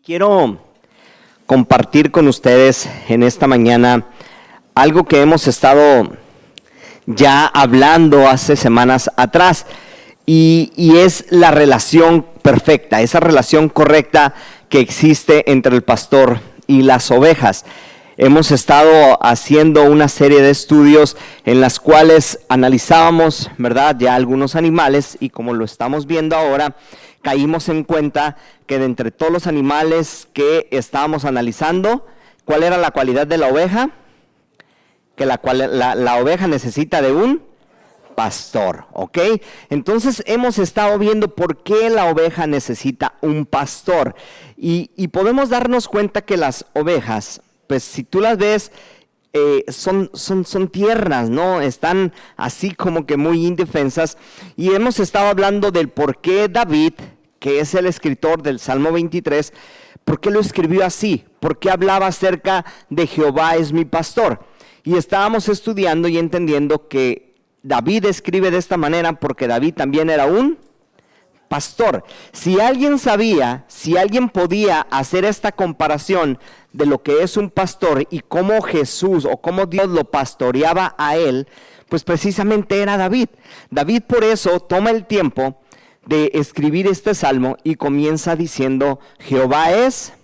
Quiero compartir con ustedes en esta mañana algo que hemos estado ya hablando hace semanas atrás y es la relación perfecta, esa relación correcta que existe entre el pastor y las ovejas. Hemos estado haciendo una serie de estudios en las cuales analizábamos, ¿verdad?, ya algunos animales, y como lo estamos viendo ahora, caímos en cuenta que de entre todos los animales que estábamos analizando, ¿cuál era la cualidad de la oveja? Que la oveja necesita de un pastor, ¿ok? Entonces hemos estado viendo por qué la oveja necesita un pastor y podemos darnos cuenta que las ovejas, pues si tú las ves, son tiernas, ¿no? Están así como que muy indefensas, y hemos estado hablando del por qué David, que es el escritor del Salmo 23, por qué lo escribió así, por qué hablaba acerca de Jehová es mi pastor. Y estábamos estudiando y entendiendo que David escribe de esta manera porque David también era un pastor. Si alguien sabía, si alguien podía hacer esta comparación de lo que es un pastor y cómo Jesús o cómo Dios lo pastoreaba a él, pues precisamente era David. David por eso toma el tiempo de escribir este salmo y comienza diciendo: Jehová es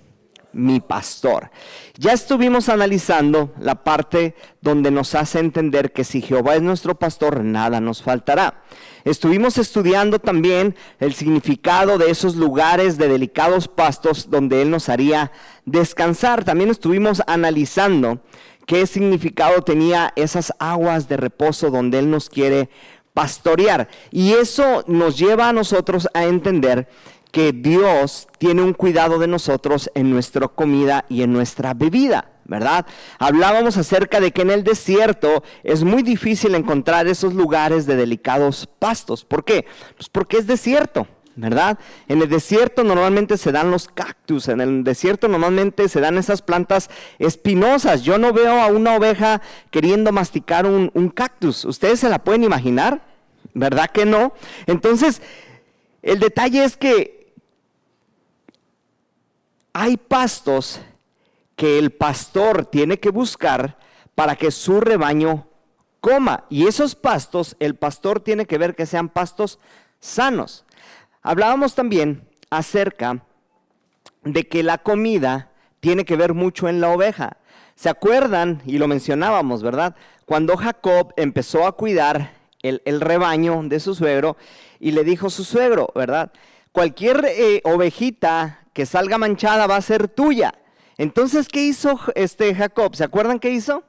mi pastor. Ya estuvimos analizando la parte donde nos hace entender que si Jehová es nuestro pastor, nada nos faltará. Estuvimos estudiando también el significado de esos lugares de delicados pastos donde Él nos haría descansar. También estuvimos analizando qué significado tenía esas aguas de reposo donde Él nos quiere pastorear. Y eso nos lleva a nosotros a entender que Dios tiene un cuidado de nosotros en nuestra comida y en nuestra bebida, ¿verdad? Hablábamos acerca de que en el desierto es muy difícil encontrar esos lugares de delicados pastos. ¿Por qué? Pues porque es desierto, ¿verdad? En el desierto normalmente se dan los cactus, en el desierto normalmente se dan esas plantas espinosas. Yo no veo a una oveja queriendo masticar un cactus. ¿Ustedes se la pueden imaginar? ¿Verdad que no? Entonces, el detalle es que hay pastos que el pastor tiene que buscar para que su rebaño coma. Y esos pastos, el pastor tiene que ver que sean pastos sanos. Hablábamos también acerca de que la comida tiene que ver mucho en la oveja. ¿Se acuerdan? Y lo mencionábamos, ¿verdad? Cuando Jacob empezó a cuidar el rebaño de su suegro y le dijo a su suegro, ¿verdad? Cualquier ovejita que salga manchada va a ser tuya. Entonces, ¿qué hizo Jacob? ¿Se acuerdan qué hizo?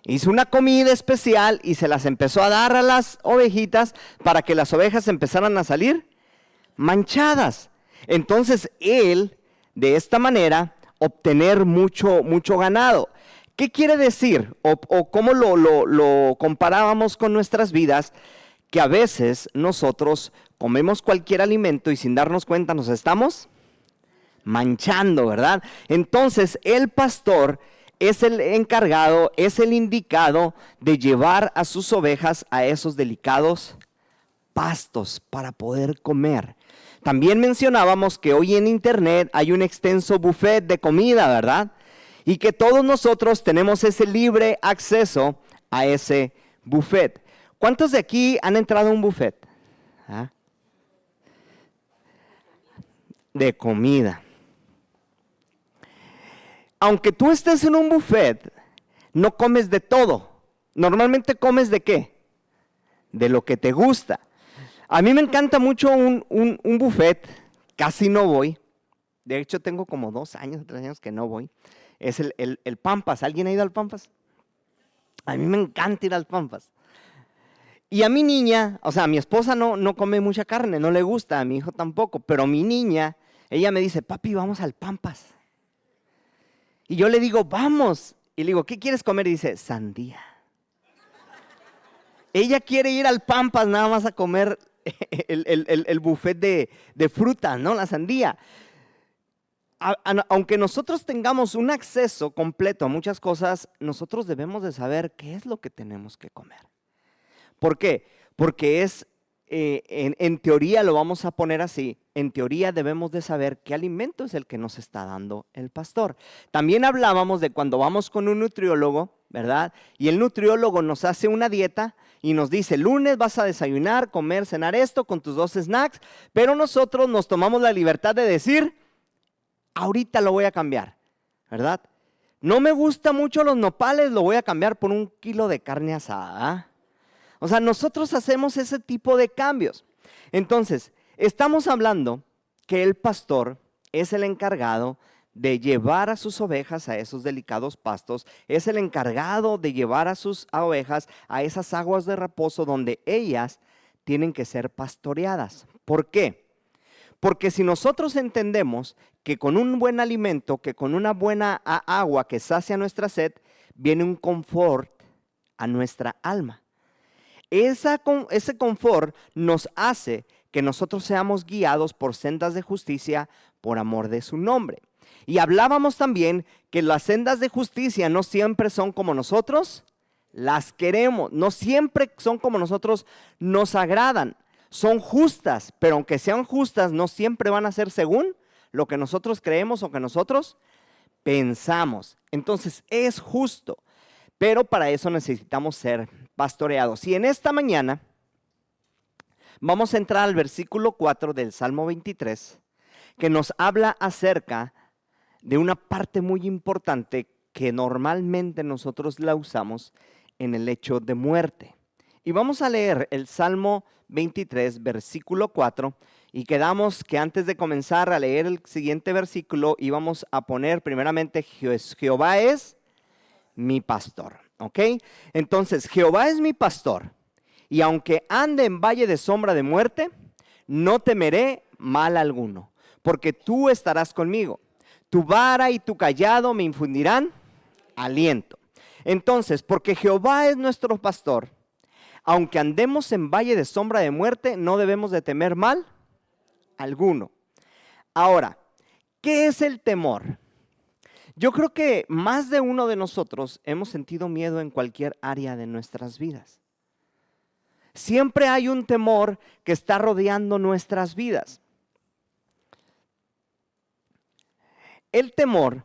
Hizo una comida especial y se las empezó a dar a las ovejitas para que las ovejas empezaran a salir manchadas. Entonces, él, de esta manera, obtener mucho ganado. ¿Qué quiere decir? O cómo lo comparábamos con nuestras vidas, que a veces nosotros comemos cualquier alimento y sin darnos cuenta nos estamos manchando, ¿verdad? Entonces el pastor es el encargado, es el indicado de llevar a sus ovejas a esos delicados pastos para poder comer. También mencionábamos que hoy en internet hay un extenso buffet de comida, ¿verdad? Y que todos nosotros tenemos ese libre acceso a ese buffet. ¿Cuántos de aquí han entrado a un buffet? ¿Ah? De comida. Aunque tú estés en un buffet, no comes de todo. Normalmente comes ¿de qué? De lo que te gusta. A mí me encanta mucho un buffet, casi no voy. De hecho, tengo como 2 años, 3 años que no voy. Es el Pampas. ¿Alguien ha ido al Pampas? A mí me encanta ir al Pampas. Y a mi niña, o sea, a mi esposa no come mucha carne, no le gusta, a mi hijo tampoco. Pero mi niña, ella me dice, papi, vamos al Pampas. Y yo le digo, vamos. Y le digo, ¿qué quieres comer? Y dice, sandía. Ella quiere ir al Pampas nada más a comer el buffet de frutas, ¿no? La sandía. Aunque nosotros tengamos un acceso completo a muchas cosas, nosotros debemos de saber qué es lo que tenemos que comer. ¿Por qué? Porque en teoría lo vamos a poner así, en teoría debemos de saber qué alimento es el que nos está dando el pastor. También hablábamos de cuando vamos con un nutriólogo, ¿verdad? Y el nutriólogo nos hace una dieta y nos dice, lunes vas a desayunar, comer, cenar esto con tus 2 snacks, pero nosotros nos tomamos la libertad de decir, ahorita lo voy a cambiar, ¿verdad? No me gusta mucho los nopales, lo voy a cambiar por 1 kilo de carne asada. O sea, nosotros hacemos ese tipo de cambios. Entonces, estamos hablando que el pastor es el encargado de llevar a sus ovejas a esos delicados pastos, es el encargado de llevar a sus ovejas a esas aguas de reposo donde ellas tienen que ser pastoreadas. ¿Por qué? Porque si nosotros entendemos que con un buen alimento, que con una buena agua que sacia nuestra sed, viene un confort a nuestra alma. Ese confort nos hace que nosotros seamos guiados por sendas de justicia por amor de su nombre. Y hablábamos también que las sendas de justicia no siempre son como nosotros las queremos, no siempre son como nosotros nos agradan. Son justas, pero aunque sean justas, no siempre van a ser según lo que nosotros creemos o que nosotros pensamos. Entonces es justo, pero para eso necesitamos ser pastoreados. Y en esta mañana vamos a entrar al versículo 4 del Salmo 23, que nos habla acerca de una parte muy importante que normalmente nosotros la usamos en el hecho de muerte. Y vamos a leer el Salmo 23, versículo 4, y quedamos que antes de comenzar a leer el siguiente versículo íbamos a poner primeramente Jehová es mi pastor, ¿ok? Entonces, Jehová es mi pastor, y aunque ande en valle de sombra de muerte, no temeré mal alguno, porque tú estarás conmigo. Tu vara y tu cayado me infundirán aliento. Entonces, porque Jehová es nuestro pastor, aunque andemos en valle de sombra de muerte, no debemos de temer mal alguno. Ahora, ¿qué es el temor? Yo creo que más de uno de nosotros hemos sentido miedo en cualquier área de nuestras vidas. Siempre hay un temor que está rodeando nuestras vidas. El temor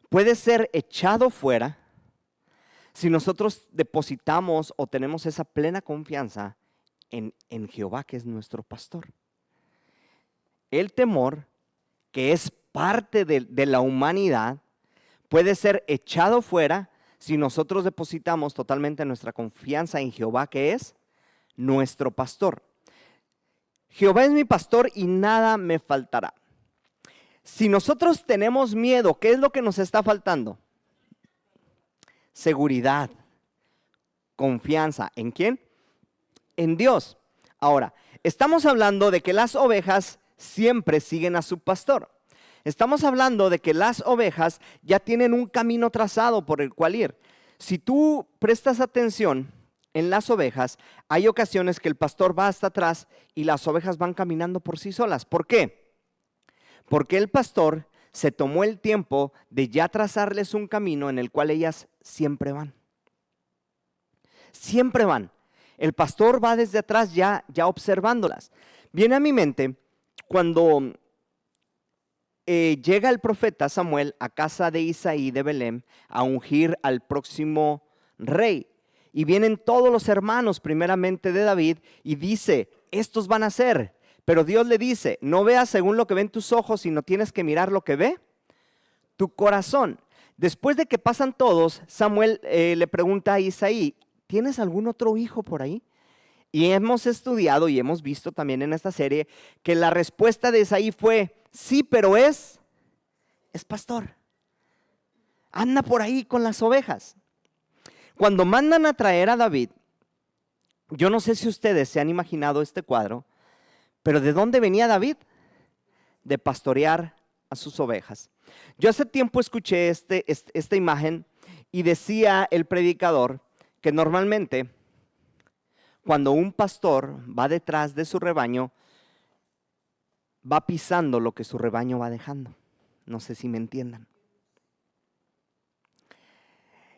puede ser echado fuera si nosotros depositamos o tenemos esa plena confianza en Jehová, que es nuestro pastor. El temor, que es parte de la humanidad, puede ser echado fuera si nosotros depositamos totalmente nuestra confianza en Jehová, que es nuestro pastor. Jehová es mi pastor y nada me faltará. Si nosotros tenemos miedo, ¿qué es lo que nos está faltando? Seguridad, confianza. ¿En quién? En Dios. Ahora, estamos hablando de que las ovejas siempre siguen a su pastor. Estamos hablando de que las ovejas ya tienen un camino trazado por el cual ir. Si tú prestas atención en las ovejas, hay ocasiones que el pastor va hasta atrás y las ovejas van caminando por sí solas. ¿Por qué? Porque el pastor se tomó el tiempo de ya trazarles un camino en el cual ellas siempre van. Siempre van. El pastor va desde atrás ya observándolas. Viene a mi mente cuando llega el profeta Samuel a casa de Isaí de Belén a ungir al próximo rey. Y vienen todos los hermanos primeramente de David y dice, estos van a ser. Pero Dios le dice, no veas según lo que ven tus ojos, sino tienes que mirar lo que ve tu corazón. Después de que pasan todos, Samuel le pregunta a Isaí, ¿tienes algún otro hijo por ahí? Y hemos estudiado y hemos visto también en esta serie que la respuesta de Isaí fue, sí, pero es pastor. Anda por ahí con las ovejas. Cuando mandan a traer a David, yo no sé si ustedes se han imaginado este cuadro, pero ¿de dónde venía David? De pastorear a sus ovejas. Yo hace tiempo escuché esta imagen y decía el predicador que normalmente cuando un pastor va detrás de su rebaño, va pisando lo que su rebaño va dejando. No sé si me entiendan.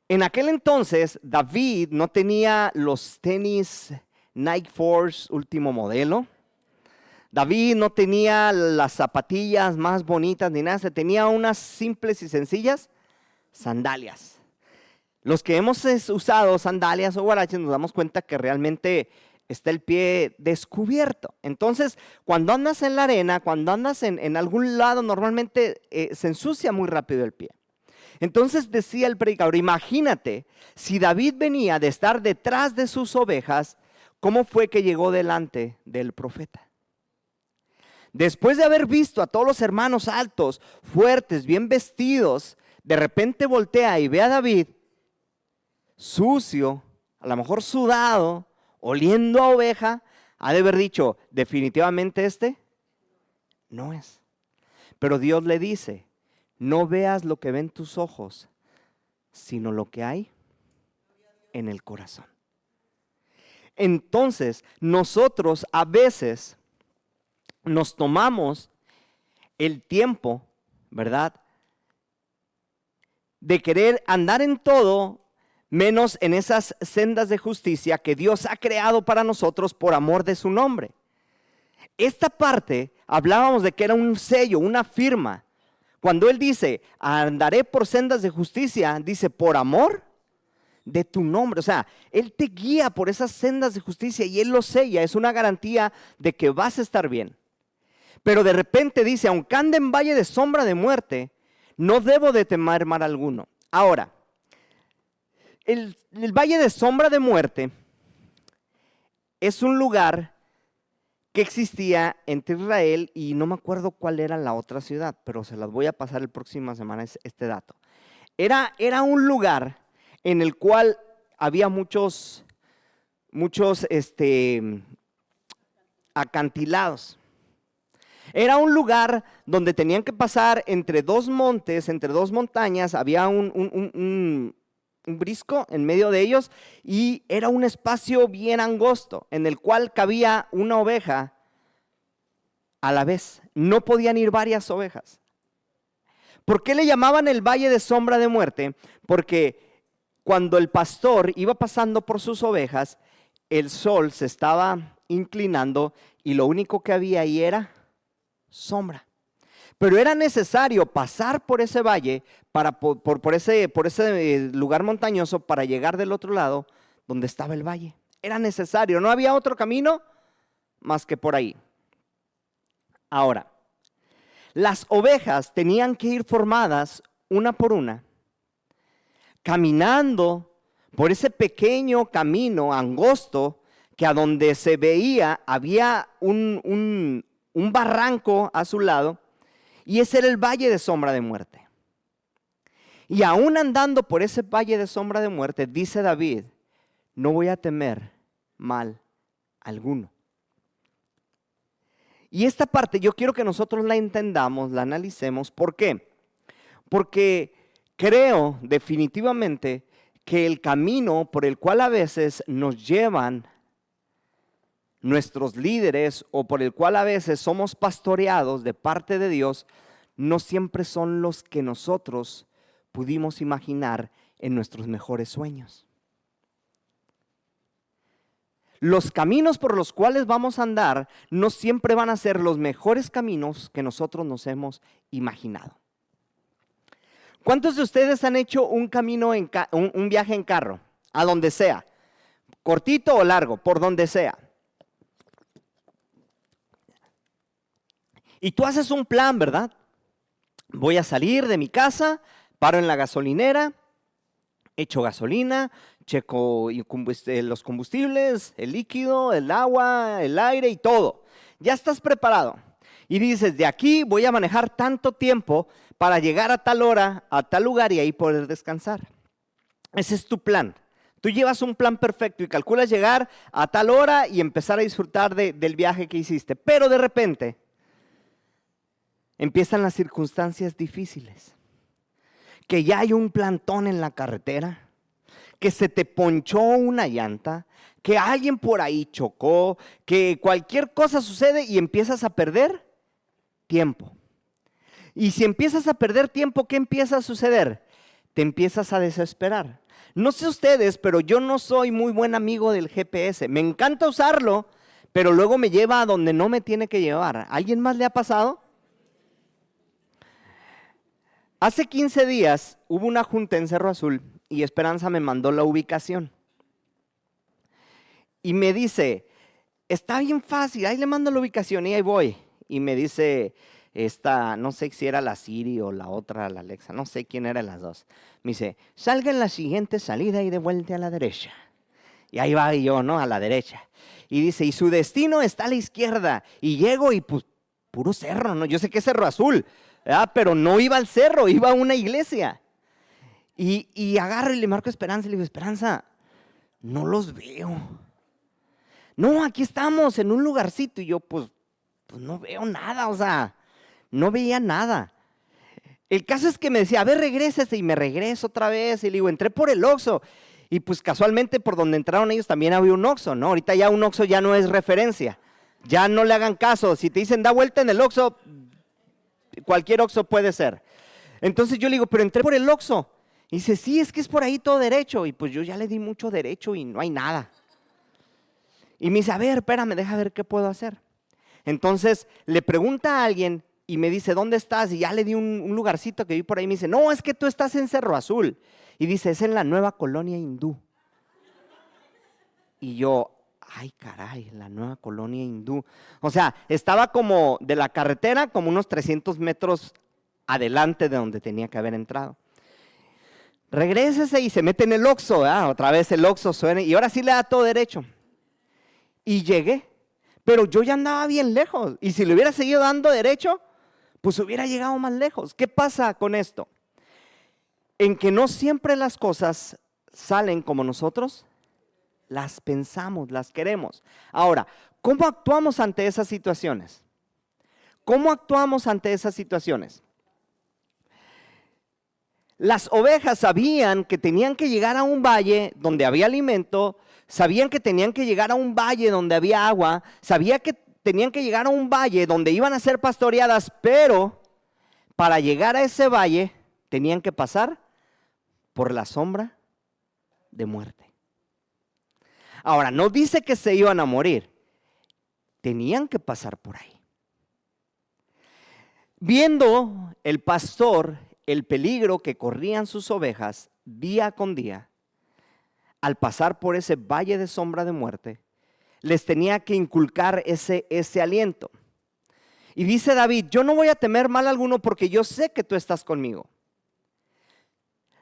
En aquel entonces, David no tenía los tenis Nike Force último modelo. David no tenía las zapatillas más bonitas ni nada. Tenía unas simples y sencillas sandalias. Los que hemos usado sandalias o guaraches nos damos cuenta que realmente está el pie descubierto. Entonces, cuando andas en la arena, cuando andas en algún lado, normalmente se ensucia muy rápido el pie. Entonces decía el predicador, imagínate si David venía de estar detrás de sus ovejas, ¿cómo fue que llegó delante del profeta? Después de haber visto a todos los hermanos altos, fuertes, bien vestidos, de repente voltea y ve a David sucio, a lo mejor sudado, oliendo a oveja, ha de haber dicho, definitivamente este no es. Pero Dios le dice, no veas lo que ven tus ojos, sino lo que hay en el corazón. Entonces, nosotros a veces nos tomamos el tiempo, ¿verdad?, de querer andar en todo, menos en esas sendas de justicia que Dios ha creado para nosotros por amor de su nombre. Esta parte, hablábamos de que era un sello, una firma. Cuando Él dice, andaré por sendas de justicia, dice, por amor de tu nombre. O sea, Él te guía por esas sendas de justicia y Él lo sella. Es una garantía de que vas a estar bien. Pero de repente dice, aunque ande en valle de sombra de muerte, no debo de temer mal alguno. Ahora, el valle de sombra de muerte es un lugar que existía entre Israel y no me acuerdo cuál era la otra ciudad, pero se las voy a pasar la próxima semana este dato. Era un lugar en el cual había muchos acantilados. Era un lugar donde tenían que pasar entre dos montes, entre dos montañas, había un brisco en medio de ellos y era un espacio bien angosto en el cual cabía una oveja a la vez. No podían ir varias ovejas. ¿Por qué le llamaban el valle de sombra de muerte? Porque cuando el pastor iba pasando por sus ovejas, el sol se estaba inclinando y lo único que había ahí era sombra. Pero era necesario pasar por ese valle, por ese lugar montañoso para llegar del otro lado donde estaba el valle. Era necesario, no había otro camino más que por ahí. Ahora, las ovejas tenían que ir formadas una por una, caminando por ese pequeño camino angosto que a donde se veía había un barranco a su lado. Y ese era el valle de sombra de muerte. Y aún andando por ese valle de sombra de muerte, dice David, no voy a temer mal alguno. Y esta parte yo quiero que nosotros la entendamos, la analicemos. ¿Por qué? Porque creo definitivamente que el camino por el cual a veces nos llevan nuestros líderes o por el cual a veces somos pastoreados de parte de Dios, no siempre son los que nosotros pudimos imaginar en nuestros mejores sueños. Los caminos por los cuales vamos a andar no siempre van a ser los mejores caminos que nosotros nos hemos imaginado. ¿Cuántos de ustedes han hecho un camino, un viaje en carro? A donde sea, cortito o largo, por donde sea. Y tú haces un plan, ¿verdad? Voy a salir de mi casa, paro en la gasolinera, echo gasolina, checo los combustibles, el líquido, el agua, el aire y todo. Ya estás preparado. Y dices, de aquí voy a manejar tanto tiempo para llegar a tal hora, a tal lugar y ahí poder descansar. Ese es tu plan. Tú llevas un plan perfecto y calculas llegar a tal hora y empezar a disfrutar del viaje que hiciste. Pero de repente empiezan las circunstancias difíciles. Que ya hay un plantón en la carretera, que se te ponchó una llanta, que alguien por ahí chocó, que cualquier cosa sucede y empiezas a perder tiempo. Y si empiezas a perder tiempo, ¿qué empieza a suceder? Te empiezas a desesperar. No sé ustedes, pero yo no soy muy buen amigo del GPS. Me encanta usarlo, pero luego me lleva a donde no me tiene que llevar. ¿A alguien más le ha pasado? Hace 15 días hubo una junta en Cerro Azul y Esperanza me mandó la ubicación. Y me dice, está bien fácil, ahí le mando la ubicación y ahí voy. Y me dice, no sé si era la Siri o la otra, la Alexa, no sé quién eran las dos. Me dice, salga en la siguiente salida y de vuelta a la derecha. Y ahí va yo, ¿no? A la derecha. Y dice, y su destino está a la izquierda. Y llego y pues, puro cerro, ¿no? Yo sé que es Cerro Azul, ¿verdad? Pero no iba al cerro, iba a una iglesia. Y agarro y le marco a Esperanza y le digo, Esperanza, no los veo. No, aquí estamos en un lugarcito. Y yo, pues no veo nada, o sea, no veía nada. El caso es que me decía, a ver, regrésese, y me regreso otra vez. Y le digo, entré por el Oxxo. Y pues casualmente por donde entraron ellos también había un Oxxo, ¿no? Ahorita ya un Oxxo ya no es referencia. Ya no le hagan caso. Si te dicen, da vuelta en el Oxxo, cualquier Oxxo puede ser. Entonces yo le digo, pero entré por el Oxxo. Y dice, sí, es que es por ahí todo derecho. Y pues yo ya le di mucho derecho y no hay nada. Y me dice, a ver, espérame, deja ver qué puedo hacer. Entonces le pregunta a alguien y me dice, ¿dónde estás? Y ya le di un lugarcito que vi por ahí. Me dice, no, es que tú estás en Cerro Azul. Y dice, es en la nueva colonia hindú. Y yo, ay caray, la nueva colonia hindú. O sea, estaba como de la carretera, como unos 300 metros adelante de donde tenía que haber entrado. Regrésese y se mete en el Oxxo, ¿verdad? Otra vez el Oxxo suena y ahora sí le da todo derecho. Y llegué, pero yo ya andaba bien lejos. Y si le hubiera seguido dando derecho, pues hubiera llegado más lejos. ¿Qué pasa con esto? En que no siempre las cosas salen como nosotros las pensamos, las queremos. Ahora, ¿cómo actuamos ante esas situaciones? ¿Cómo actuamos ante esas situaciones? Las ovejas sabían que tenían que llegar a un valle donde había alimento, sabían que tenían que llegar a un valle donde había agua, sabían que tenían que llegar a un valle donde iban a ser pastoreadas, pero para llegar a ese valle tenían que pasar por la sombra de muerte. Ahora, no dice que se iban a morir, tenían que pasar por ahí. Viendo el pastor el peligro que corrían sus ovejas día con día, al pasar por ese valle de sombra de muerte, les tenía que inculcar ese aliento. Y dice David, yo no voy a temer mal alguno porque yo sé que tú estás conmigo.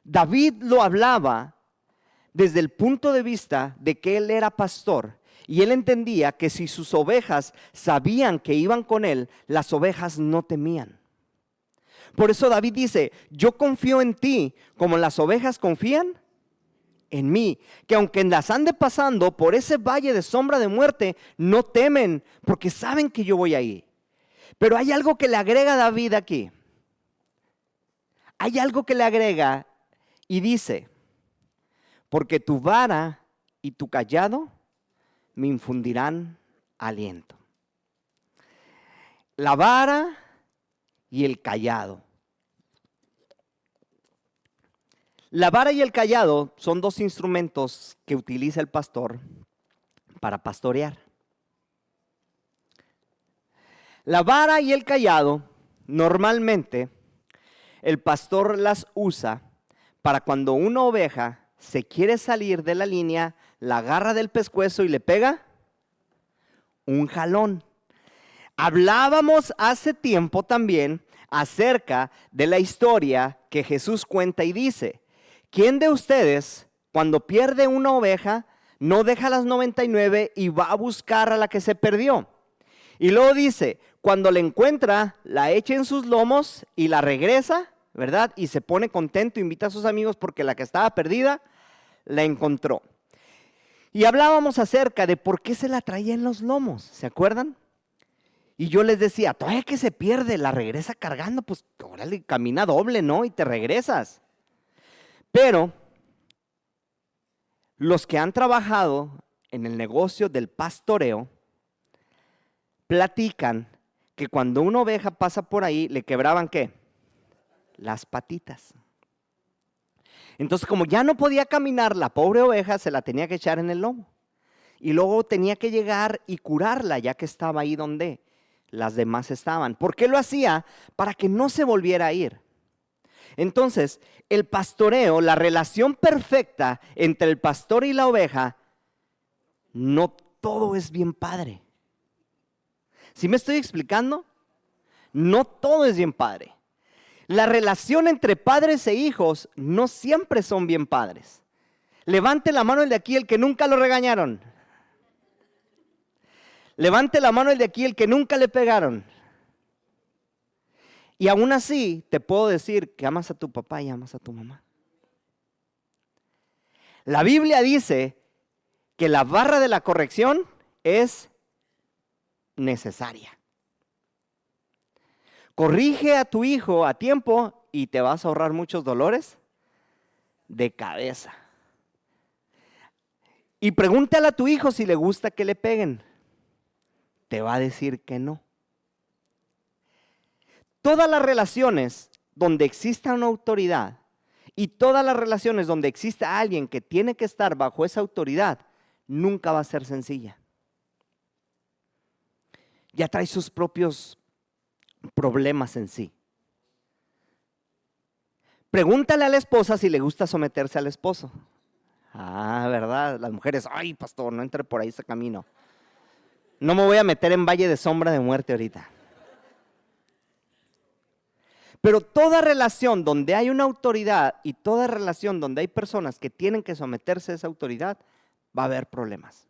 David lo hablaba desde el punto de vista de que él era pastor y él entendía que si sus ovejas sabían que iban con él, las ovejas no temían. Por eso David dice, yo confío en ti como las ovejas confían en mí, que aunque las ande pasando por ese valle de sombra de muerte, no temen porque saben que yo voy ahí. Pero hay algo que le agrega David aquí. Hay algo que le agrega y dice, porque tu vara y tu cayado me infundirán aliento. La vara y el cayado. La vara y el cayado son dos instrumentos que utiliza el pastor para pastorear. La vara y el cayado, normalmente, el pastor las usa para cuando una oveja se quiere salir de la línea, la agarra del pescuezo y le pega un jalón. Hablábamos hace tiempo también acerca de la historia que Jesús cuenta y dice, ¿quién de ustedes cuando pierde una oveja no deja las 99 y va a buscar a la que se perdió? Y luego dice, cuando la encuentra, la echa en sus lomos y la regresa, ¿verdad? Y se pone contento, invita a sus amigos porque la que estaba perdida la encontró. Y hablábamos acerca de por qué se la traía en los lomos, ¿se acuerdan? Y yo les decía, todavía que se pierde, la regresa cargando, pues órale, camina doble, ¿no? Y te regresas. Pero los que han trabajado en el negocio del pastoreo, platican que cuando una oveja pasa por ahí, le quebraban ¿qué? Las patitas. Entonces, como ya no podía caminar, la pobre oveja se la tenía que echar en el lomo. Y luego tenía que llegar y curarla, ya que estaba ahí donde las demás estaban. ¿Por qué lo hacía? Para que no se volviera a ir. Entonces, el pastoreo, la relación perfecta entre el pastor y la oveja, no todo es bien padre. ¿Sí me estoy explicando? No todo es bien padre. La relación entre padres e hijos no siempre son bien padres. Levante la mano el de aquí el que nunca lo regañaron. Levante la mano el de aquí el que nunca le pegaron. Y aún así te puedo decir que amas a tu papá y amas a tu mamá. La Biblia dice que la barra de la corrección es necesaria. Corrige a tu hijo a tiempo y te vas a ahorrar muchos dolores de cabeza. Y pregúntale a tu hijo si le gusta que le peguen. Te va a decir que no. Todas las relaciones donde exista una autoridad y todas las relaciones donde exista alguien que tiene que estar bajo esa autoridad, nunca va a ser sencilla. Ya trae sus propios problemas en sí. Pregúntale a la esposa si le gusta someterse al esposo. Ah, ¿verdad? Las mujeres, ay, pastor, no entre por ahí ese camino. No me voy a meter en valle de sombra de muerte ahorita. Pero toda relación donde hay una autoridad y toda relación donde hay personas que tienen que someterse a esa autoridad, va a haber problemas.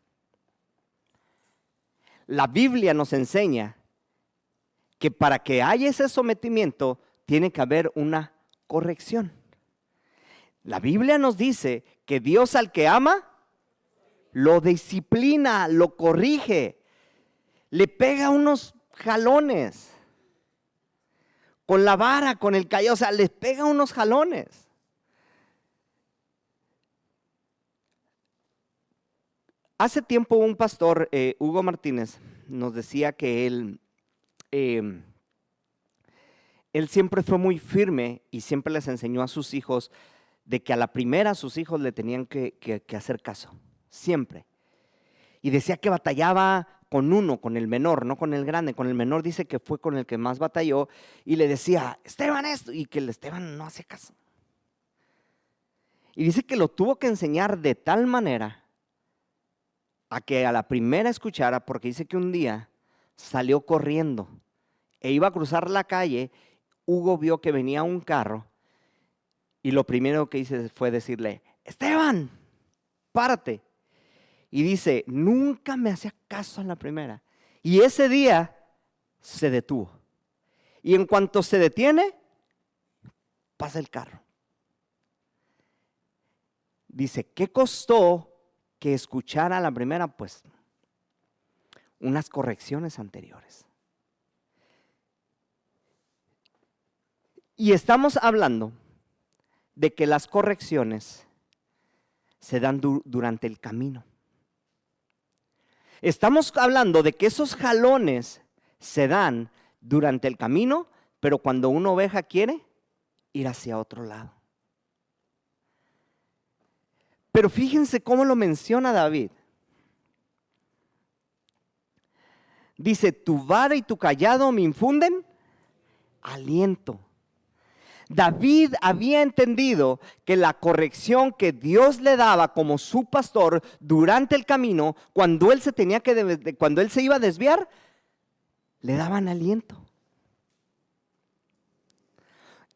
La Biblia nos enseña que para que haya ese sometimiento tiene que haber una corrección. La Biblia nos dice que Dios al que ama, lo disciplina, lo corrige, le pega unos jalones. Con la vara, con el cayado, o sea, les pega unos jalones. Hace tiempo un pastor, Hugo Martínez, nos decía que él siempre fue muy firme y siempre les enseñó a sus hijos de que a la primera sus hijos le tenían que hacer caso, siempre. Y decía que batallaba con uno, con el menor, no con el grande. Con el menor dice que fue con el que más batalló y le decía, Esteban esto, y que el Esteban no hace caso. Y dice que lo tuvo que enseñar de tal manera a que a la primera escuchara, porque dice que un día salió corriendo e iba a cruzar la calle. Hugo vio que venía un carro y lo primero que hice fue decirle, Esteban, párate. Y dice, nunca me hacía caso en la primera. Y ese día se detuvo. Y en cuanto se detiene, pasa el carro. Dice, ¿qué costó que escuchara la primera? Pues unas correcciones anteriores. Y estamos hablando de que las correcciones se dan durante el camino. Estamos hablando de que esos jalones se dan durante el camino, pero cuando una oveja quiere ir hacia otro lado. Pero fíjense cómo lo menciona David. Dice, tu vara y tu cayado me infunden aliento. David había entendido que la corrección que Dios le daba como su pastor durante el camino, cuando él cuando él se iba a desviar, le daban aliento.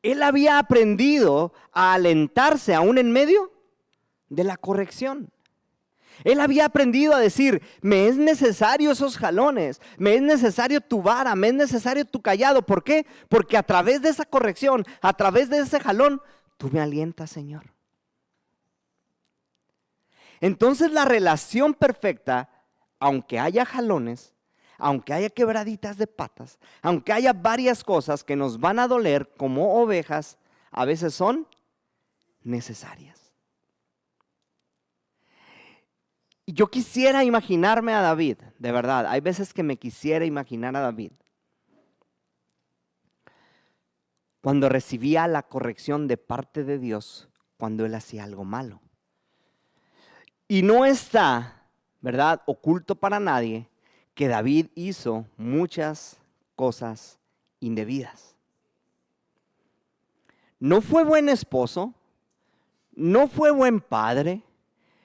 Él había aprendido a alentarse aún en medio de la corrección. Él había aprendido a decir, me es necesario esos jalones, me es necesario tu vara, me es necesario tu cayado. ¿Por qué? Porque a través de esa corrección, a través de ese jalón, tú me alientas, Señor. Entonces la relación perfecta, aunque haya jalones, aunque haya quebraditas de patas, aunque haya varias cosas que nos van a doler como ovejas, a veces son necesarias. Yo quisiera imaginarme a David, de verdad, hay veces que me quisiera imaginar a David, cuando recibía la corrección de parte de Dios, cuando él hacía algo malo. Y no está, ¿verdad?, oculto para nadie que David hizo muchas cosas indebidas. No fue buen esposo, no fue buen padre,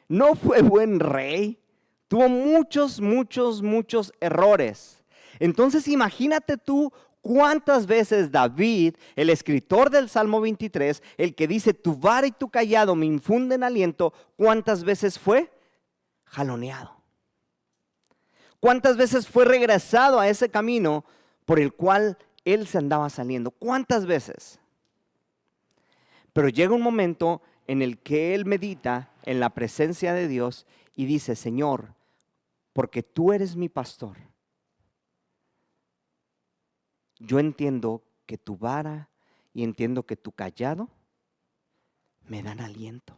no fue buen rey, tuvo muchos errores. Entonces imagínate tú cuántas veces David, el escritor del Salmo 23, el que dice tu vara y tu cayado me infunden aliento, cuántas veces fue jaloneado. Cuántas veces fue regresado a ese camino por el cual él se andaba saliendo. ¿Cuántas veces? Pero llega un momento en el que él medita en la presencia de Dios y dice, Señor, porque tú eres mi pastor, yo entiendo que tu vara y entiendo que tu cayado me dan aliento.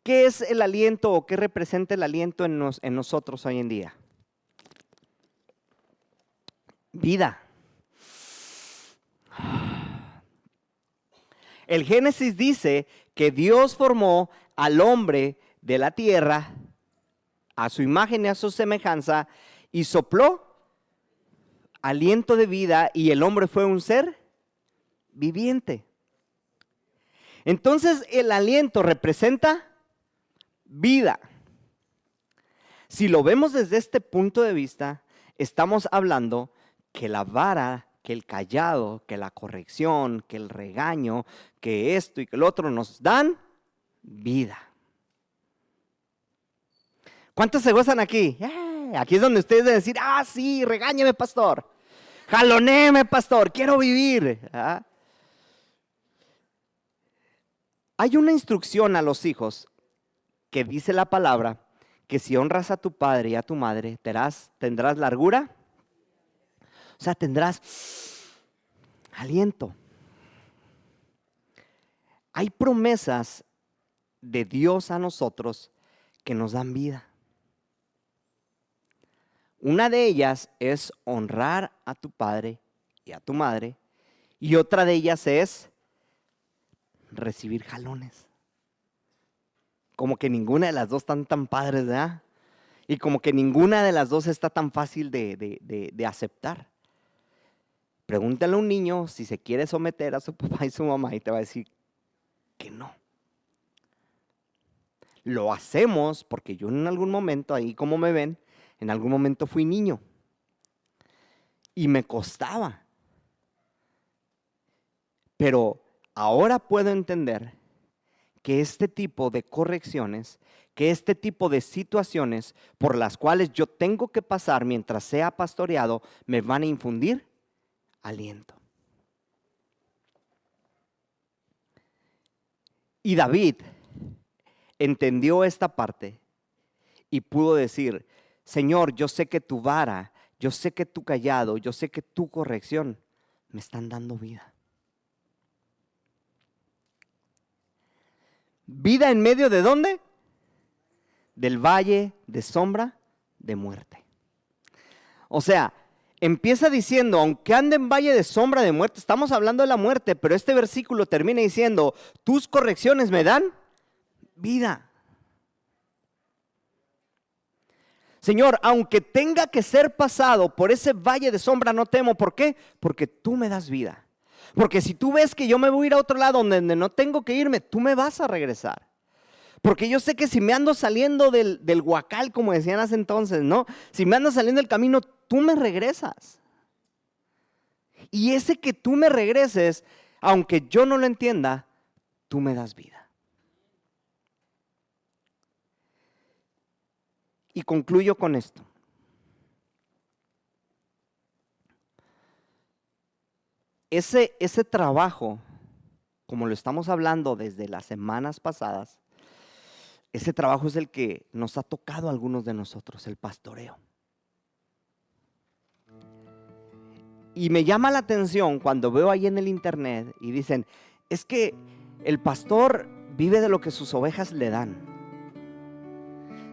¿Qué es el aliento o qué representa el aliento en nosotros hoy en día? Vida. El Génesis dice que Dios formó al hombre de la tierra a su imagen y a su semejanza y sopló aliento de vida y el hombre fue un ser viviente. Entonces el aliento representa vida. Si lo vemos desde este punto de vista, estamos hablando que la vara, que el cayado, que la corrección, que el regaño, que esto y que el otro nos dan vida. ¿Cuántos se gozan aquí? Aquí es donde ustedes deben decir, sí, regáñeme, pastor. Jalonéeme, pastor, quiero vivir. Hay una instrucción a los hijos que dice la palabra que si honras a tu padre y a tu madre, tendrás largura. O sea, tendrás aliento. Hay promesas de Dios a nosotros que nos dan vida. Una de ellas es honrar a tu padre y a tu madre. Y otra de ellas es recibir jalones. Como que ninguna de las dos están tan padres, ¿verdad? Y como que ninguna de las dos está tan fácil de aceptar. Pregúntale a un niño si se quiere someter a su papá y su mamá y te va a decir que no. Lo hacemos porque yo en algún momento, ahí como me ven, en algún momento fui niño. Y me costaba. Pero ahora puedo entender que este tipo de correcciones, que este tipo de situaciones por las cuales yo tengo que pasar mientras sea pastoreado, me van a infundir aliento. Y David entendió esta parte y pudo decir, Señor, yo sé que tu vara, yo sé que tu callado, yo sé que tu corrección me están dando vida. ¿Vida en medio de dónde? Del valle de sombra de muerte. O sea, empieza diciendo, aunque ande en valle de sombra de muerte, estamos hablando de la muerte, pero este versículo termina diciendo, tus correcciones me dan vida. Señor, aunque tenga que ser pasado por ese valle de sombra, no temo. ¿Por qué? Porque tú me das vida. Porque si tú ves que yo me voy a ir a otro lado donde no tengo que irme, tú me vas a regresar. Porque yo sé que si me ando saliendo del huacal, como decían hace entonces, ¿no? Si me ando saliendo del camino, tú me regresas. Y ese que tú me regreses, aunque yo no lo entienda, tú me das vida. Y concluyo con esto. Ese trabajo, como lo estamos hablando desde las semanas pasadas, ese trabajo es el que nos ha tocado a algunos de nosotros, el pastoreo. Y me llama la atención cuando veo ahí en el internet y dicen, es que el pastor vive de lo que sus ovejas le dan.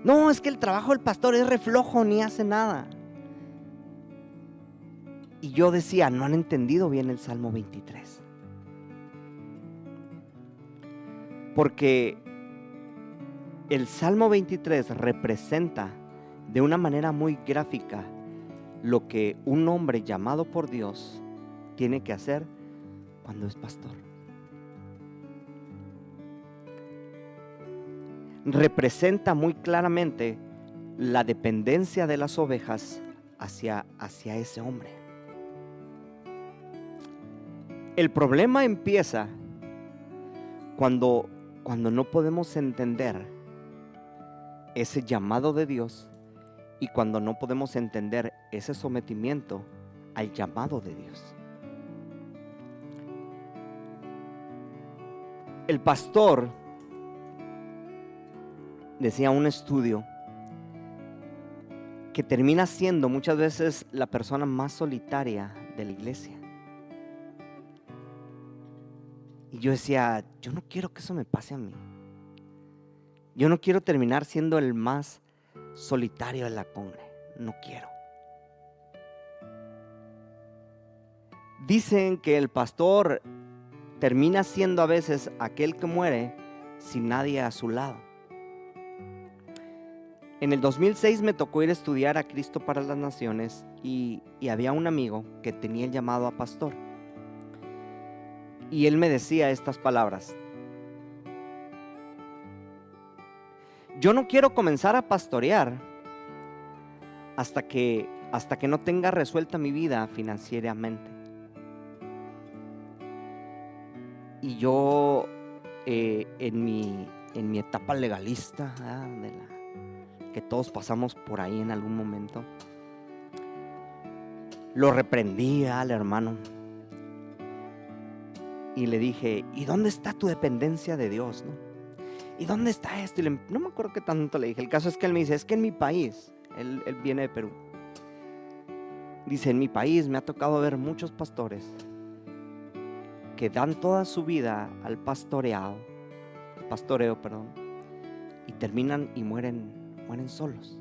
No, es que el trabajo del pastor es re flojo, ni hace nada. Y yo decía, no han entendido bien el Salmo 23. Porque el Salmo 23 representa de una manera muy gráfica lo que un hombre llamado por Dios tiene que hacer cuando es pastor. Representa muy claramente la dependencia de las ovejas hacia ese hombre. El problema empieza cuando no podemos entender ese llamado de Dios y cuando no podemos entender ese sometimiento al llamado de Dios. El pastor, decía un estudio, que termina siendo muchas veces la persona más solitaria de la iglesia. Y yo decía, yo no quiero que eso me pase a mí. Yo no quiero terminar siendo el más solitario de la congre. No quiero. Dicen que el pastor termina siendo a veces aquel que muere sin nadie a su lado. En el 2006 me tocó ir a estudiar a Cristo para las Naciones y había un amigo que tenía el llamado a pastor. Y él me decía estas palabras: yo no quiero comenzar a pastorear hasta que no tenga resuelta mi vida financieramente. Y yo en mi etapa legalista, que todos pasamos por ahí en algún momento, lo reprendía al hermano y le dije, ¿y dónde está tu dependencia de Dios, no? ¿Y dónde está esto? Y no me acuerdo qué tanto le dije. El caso es que él me dice, es que en mi país, él viene de Perú, dice, en mi país me ha tocado ver muchos pastores que dan toda su vida al pastoreo, y terminan y mueren solos.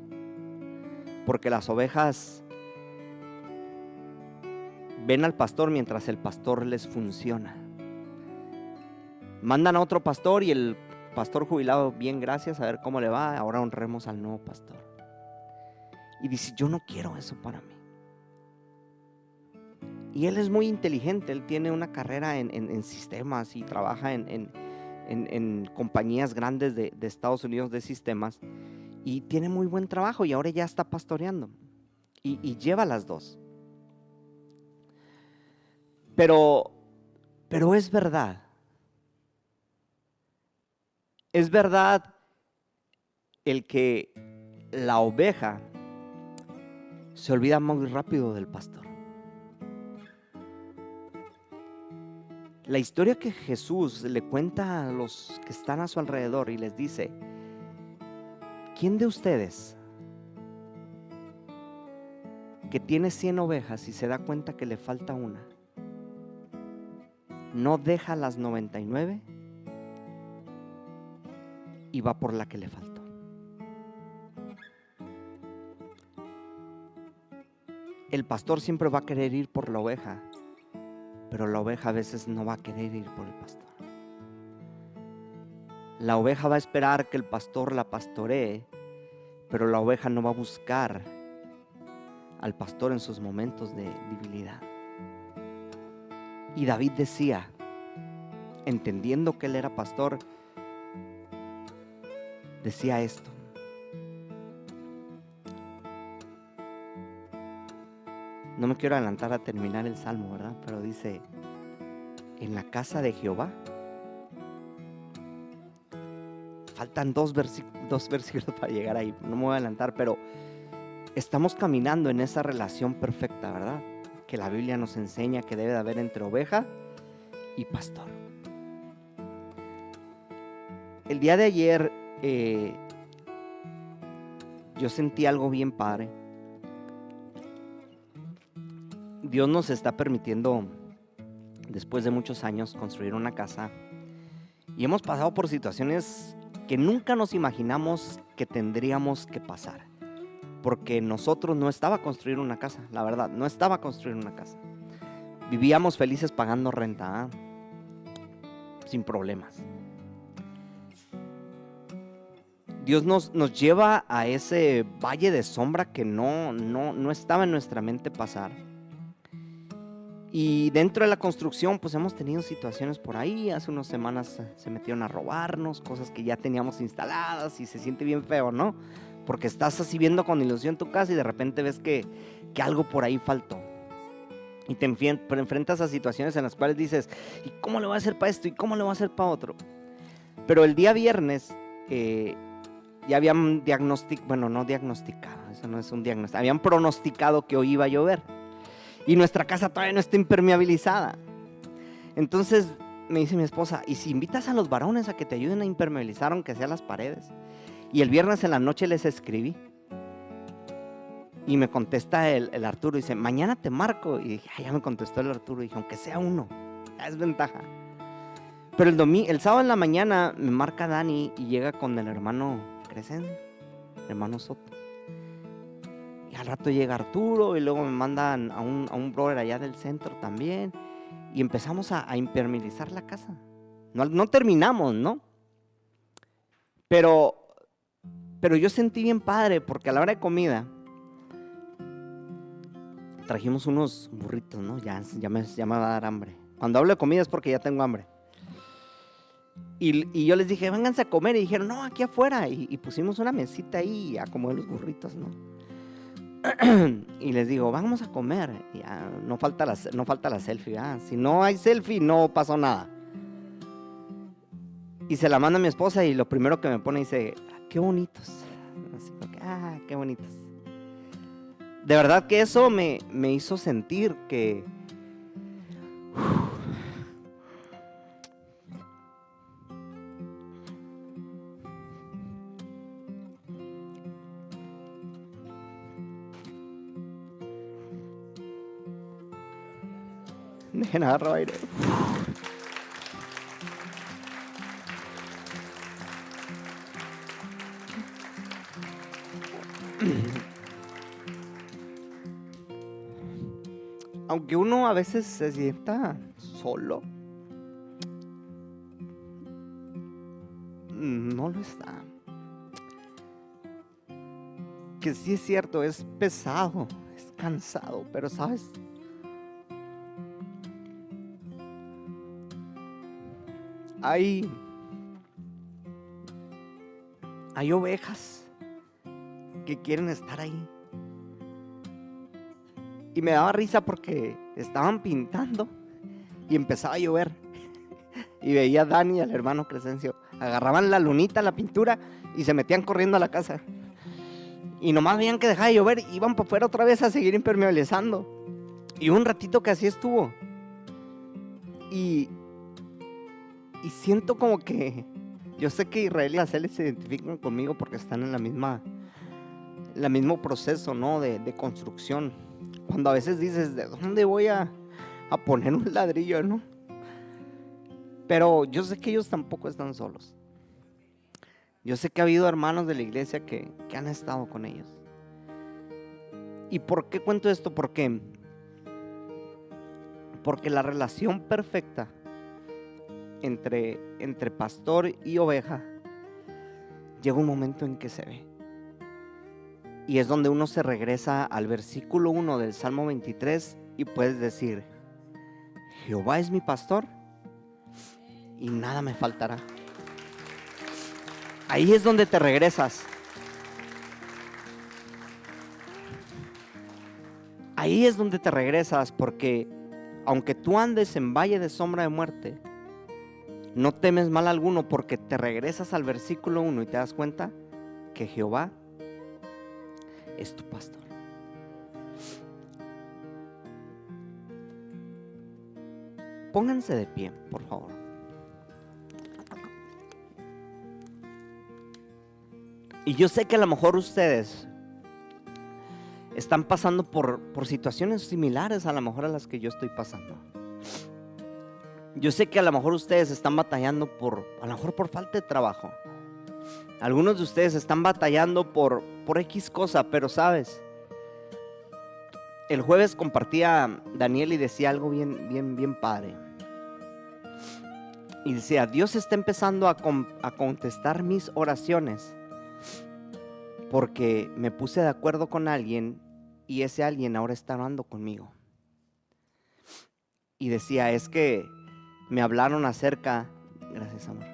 Porque las ovejas ven al pastor mientras el pastor les funciona. Mandan a otro pastor y el pastor jubilado, bien, gracias, a ver cómo le va, ahora honremos al nuevo pastor. Y dice, yo no quiero eso para mí. Y él es muy inteligente, él tiene una carrera en sistemas y trabaja en compañías grandes de Estados Unidos de sistemas, y tiene muy buen trabajo y ahora ya está pastoreando y lleva las dos. Pero es verdad. Es verdad el que la oveja se olvida muy rápido del pastor. La historia que Jesús le cuenta a los que están a su alrededor y les dice, ¿quién de ustedes que tiene 100 ovejas y se da cuenta que le falta una, no deja las 99 y va por la que le faltó. El pastor siempre va a querer ir por la oveja, pero la oveja a veces no va a querer ir por el pastor. La oveja va a esperar que el pastor la pastoree, pero la oveja no va a buscar al pastor en sus momentos de debilidad. Y David decía, entendiendo que él era pastor, decía esto: no me quiero adelantar a terminar el salmo, ¿verdad? Pero dice, en la casa de Jehová. Faltan dos versículos para llegar ahí, no me voy a adelantar, pero estamos caminando en esa relación perfecta, ¿verdad? Que la Biblia nos enseña que debe de haber entre oveja y pastor. El día de ayer yo sentí algo bien padre. Dios nos está permitiendo, después de muchos años, construir una casa, y hemos pasado por situaciones que nunca nos imaginamos que tendríamos que pasar, porque nosotros no estaba construir una casa, la verdad, no estaba construir una casa. Vivíamos felices pagando renta, sin problemas. Dios nos lleva a ese valle de sombra que no estaba en nuestra mente pasar. Y dentro de la construcción, pues hemos tenido situaciones por ahí. Hace unas semanas se metieron a robarnos cosas que ya teníamos instaladas y se siente bien feo, ¿no? Porque estás así viendo con ilusión tu casa y de repente ves que algo por ahí faltó. Y te enfrentas a situaciones en las cuales dices, ¿y cómo le voy a hacer para esto? ¿Y cómo le voy a hacer para otro? Pero el día viernes ya habían no diagnosticado, eso no es un diagnóstico, habían pronosticado que hoy iba a llover. Y nuestra casa todavía no está impermeabilizada. Entonces me dice mi esposa, ¿y si invitas a los varones a que te ayuden a impermeabilizar aunque sea las paredes? Y el viernes en la noche les escribí. Y me contesta el Arturo, dice, mañana te marco. Y dije, ya me contestó el Arturo. Y dije, aunque sea uno, ya es ventaja. Pero el sábado en la mañana me marca Dani y llega con el hermano Crescent, hermano Soto. Y al rato llega Arturo y luego me mandan a un brother allá del centro también. Y empezamos a impermeabilizar la casa. No terminamos, ¿no? Pero yo sentí bien padre porque a la hora de comida trajimos unos burritos, ¿no? Ya me va a dar hambre. Cuando hablo de comida es porque ya tengo hambre. Y yo les dije, vénganse a comer. Y dijeron, no, aquí afuera. Y pusimos una mesita ahí y acomodé los burritos, ¿no? Y les digo, vamos a comer. Ya, no falta la selfie, ¿verdad? Si no hay selfie, no pasó nada. Y se la manda a mi esposa y lo primero que me pone dice, qué bonitos. Así como que, qué bonitos. De verdad que eso me hizo sentir que dejen agarro aire. Aunque uno a veces se sienta solo, no lo está. Que sí es cierto, es pesado, es cansado, pero ¿sabes? Hay ovejas que quieren estar ahí. Y me daba risa porque estaban pintando y empezaba a llover. Y veía a Dani y al hermano Crescencio. Agarraban la lunita, la pintura y se metían corriendo a la casa. Y nomás veían que dejaba de llover, iban para afuera otra vez a seguir impermeabilizando. Y un ratito que así estuvo. Y siento como que, yo sé que Israel y Acel se identifican conmigo porque están en el mismo proceso, ¿no? de construcción. Cuando a veces dices, ¿de dónde voy a poner un ladrillo, no? Pero yo sé que ellos tampoco están solos. Yo sé que ha habido hermanos de la iglesia que han estado con ellos. ¿Y por qué cuento esto? Porque la relación perfecta entre pastor y oveja llega un momento en que se ve. Y es donde uno se regresa al versículo 1 del Salmo 23 y puedes decir: Jehová es mi pastor y nada me faltará. Ahí es donde te regresas. Ahí es donde te regresas, porque aunque tú andes en valle de sombra de muerte, no temes mal alguno, porque te regresas al versículo 1 y te das cuenta que Jehová es tu pastor. Pónganse de pie, por favor. Y yo sé que a lo mejor ustedes están pasando por situaciones similares a lo mejor a las que yo estoy pasando. Yo sé que a lo mejor ustedes están batallando a lo mejor por falta de trabajo. Algunos de ustedes están batallando por X cosa, pero sabes, el jueves compartía Daniel y decía algo bien padre. Y decía: Dios está empezando a contestar mis oraciones, porque me puse de acuerdo con alguien y ese alguien ahora está orando conmigo. Y decía: es que me hablaron acerca, gracias amor,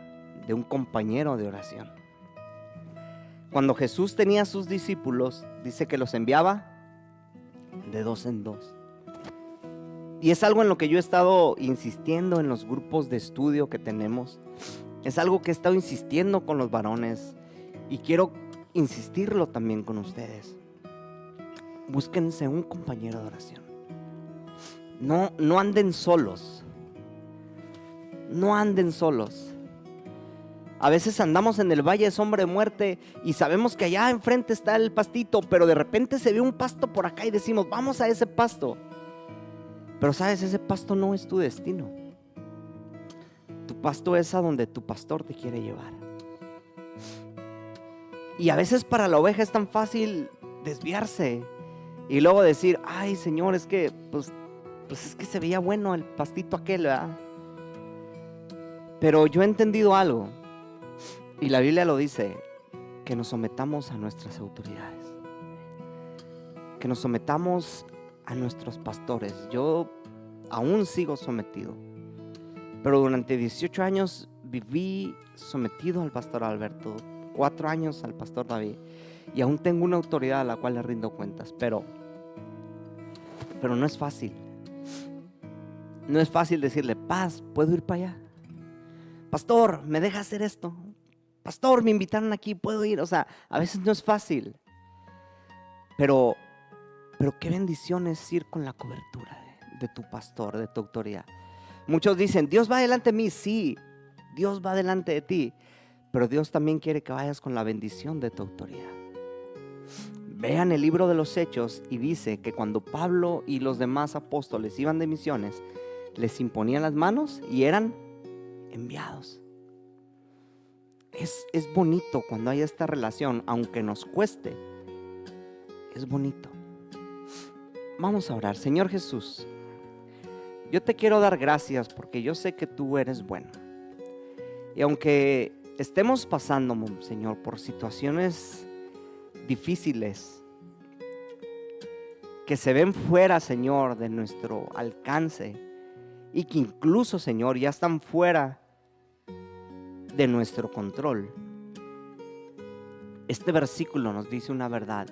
de un compañero de oración. Cuando Jesús tenía a sus discípulos, dice que los enviaba de 2 en 2. Y es algo en lo que yo he estado insistiendo en los grupos de estudio que tenemos. Es algo que he estado insistiendo con los varones y quiero insistirlo también con ustedes. Búsquense un compañero de oración. No anden solos. No anden solos. A veces andamos en el valle de sombra de muerte y sabemos que allá enfrente está el pastito, pero de repente se ve un pasto por acá y decimos: vamos a ese pasto. Pero sabes, ese pasto no es tu destino. Tu pasto es a donde tu pastor te quiere llevar. Y a veces para la oveja es tan fácil desviarse y luego decir: ay Señor, es que pues es que se veía bueno el pastito aquel, ¿verdad? Pero yo he entendido algo, y la Biblia lo dice, que nos sometamos a nuestras autoridades, que nos sometamos a nuestros pastores. Yo aún sigo sometido, pero durante 18 años viví sometido al pastor Alberto, 4 años al pastor David, y aún tengo una autoridad a la cual le rindo cuentas, pero no es fácil. No es fácil decirle: Paz, ¿puedo ir para allá? Pastor, ¿me deja hacer esto? Pastor, me invitaron aquí, ¿puedo ir? O sea, a veces no es fácil. Pero qué bendición es ir con la cobertura de tu pastor, de tu autoridad. Muchos dicen: Dios va delante de mí. Sí, Dios va delante de ti, pero Dios también quiere que vayas con la bendición de tu autoridad. Vean el libro de los Hechos y dice que cuando Pablo y los demás apóstoles iban de misiones, les imponían las manos y eran enviados. Es bonito cuando hay esta relación, aunque nos cueste. Es bonito. Vamos a orar. Señor Jesús, yo te quiero dar gracias porque yo sé que tú eres bueno. Y aunque estemos pasando, Señor, por situaciones difíciles que se ven fuera, Señor, de nuestro alcance, y que incluso, Señor, ya están fuera de nuestro control, este versículo nos dice una verdad.